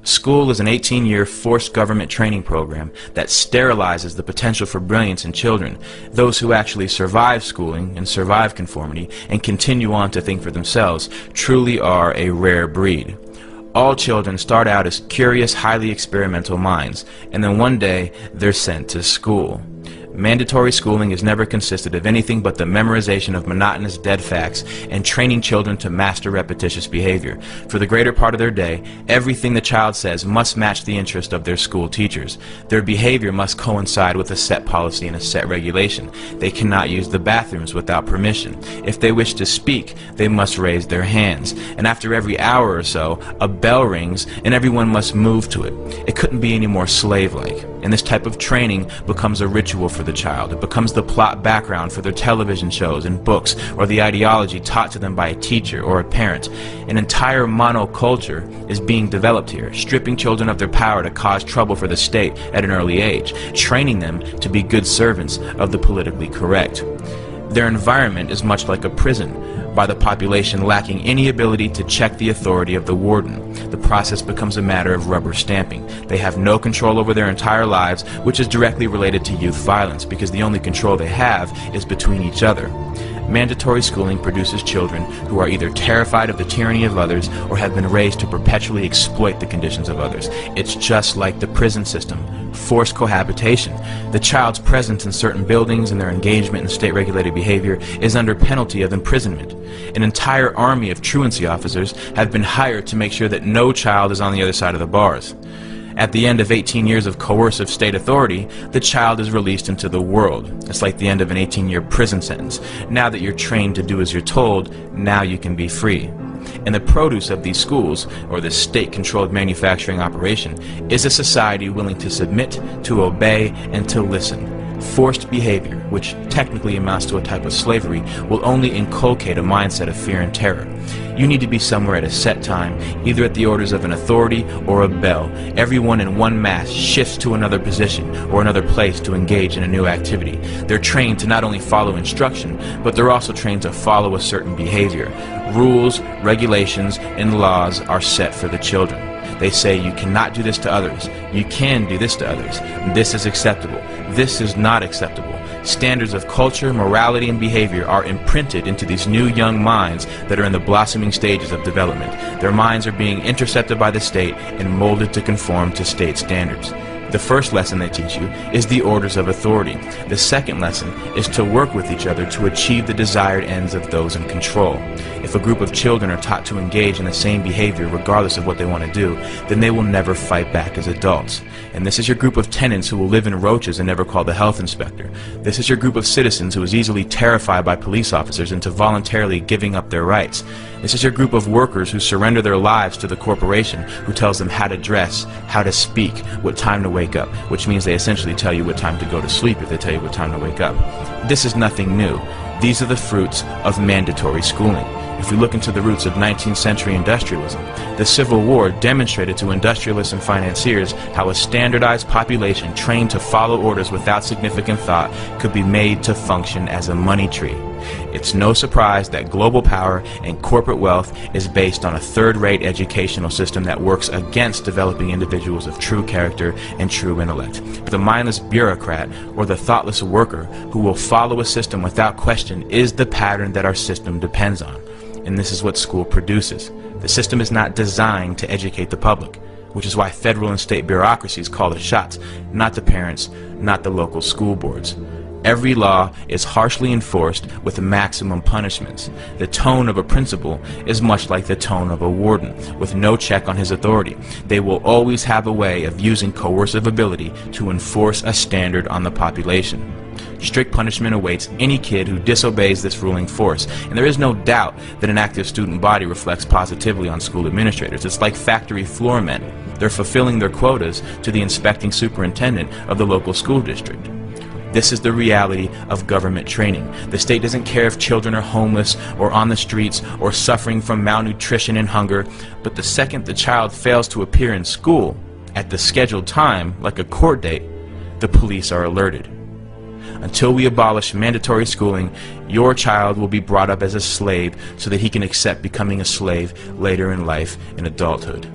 School is an 18-year forced government training program that sterilizes the potential for brilliance in children. Those who actually survive schooling and survive conformity and continue on to think for themselves truly are a rare breed. All children start out as curious, highly experimental minds, and then one day they're sent to school. Mandatory schooling has never consisted of anything but the memorization of monotonous dead facts and training children to master repetitious behavior. For the greater part of their day, everything the child says must match the interest of their school teachers. Their behavior must coincide with a set policy and a set regulation. They cannot use the bathrooms without permission. If they wish to speak, they must raise their hands. And after every hour or so, a bell rings and everyone must move to it. It couldn't be any more slave-like. And this type of training becomes a ritual for the child. It becomes the plot background for their television shows and books, or the ideology taught to them by a teacher or a parent. An entire monoculture is being developed here, stripping children of their power to cause trouble for the state at an early age, training them to be good servants of the politically correct. Their environment is much like a prison, by the population lacking any ability to check the authority of the warden. The process becomes a matter of rubber stamping. They have no control over their entire lives, which is directly related to youth violence, because the only control they have is between each other. Mandatory schooling produces children who are either terrified of the tyranny of others or have been raised to perpetually exploit the conditions of others. It's just like the prison system. Forced cohabitation. The child's presence in certain buildings and their engagement in state-regulated behavior is under penalty of imprisonment. An entire army of truancy officers have been hired to make sure that no child is on the other side of the bars. At the end of 18 years of coercive state authority, the child is released into the world. It's like the end of an 18-year prison sentence. Now that you're trained to do as you're told, now you can be free. And the produce of these schools, or this state-controlled manufacturing operation, is a society willing to submit, to obey, and to listen. Forced behavior, which technically amounts to a type of slavery, will only inculcate a mindset of fear and terror. You need to be somewhere at a set time, either at the orders of an authority or a bell. Everyone in one mass shifts to another position or another place to engage in a new activity. They're trained to not only follow instruction, but they're also trained to follow a certain behavior. Rules, regulations, and laws are set for the children. They say you cannot do this to others. You can do this to others. This is acceptable. This is not acceptable. Standards of culture, morality, and behavior are imprinted into these new young minds that are in the blossoming stages of development. Their minds are being intercepted by the state and molded to conform to state standards. The first lesson they teach you is the orders of authority. The second lesson is to work with each other to achieve the desired ends of those in control. If a group of children are taught to engage in the same behavior regardless of what they want to do, then they will never fight back as adults. And this is your group of tenants who will live in roaches and never call the health inspector. This is your group of citizens who is easily terrified by police officers into voluntarily giving up their rights. This is your group of workers who surrender their lives to the corporation who tells them how to dress, how to speak, what time to wake up, which means they essentially tell you what time to go to sleep if they tell you what time to wake up. This is nothing new. These are the fruits of mandatory schooling. If we look into the roots of 19th century industrialism, the Civil War demonstrated to industrialists and financiers how a standardized population trained to follow orders without significant thought could be made to function as a money tree. It's no surprise that global power and corporate wealth is based on a third-rate educational system that works against developing individuals of true character and true intellect. The mindless bureaucrat or the thoughtless worker who will follow a system without question is the pattern that our system depends on. And this is what school produces. The system is not designed to educate the public, which is why federal and state bureaucracies call the shots, not the parents, not the local school boards. Every law is harshly enforced with maximum punishments. The tone of a principal is much like the tone of a warden, with no check on his authority. They will always have a way of using coercive ability to enforce a standard on the population. Strict punishment awaits any kid who disobeys this ruling force, and there is no doubt that an active student body reflects positively on school administrators. It's like factory floor men. They're fulfilling their quotas to the inspecting superintendent of the local school district. This is the reality of government training. The state doesn't care if children are homeless or on the streets or suffering from malnutrition and hunger, but the second the child fails to appear in school at the scheduled time, like a court date, the police are alerted. Until we abolish mandatory schooling, your child will be brought up as a slave so that he can accept becoming a slave later in life in adulthood.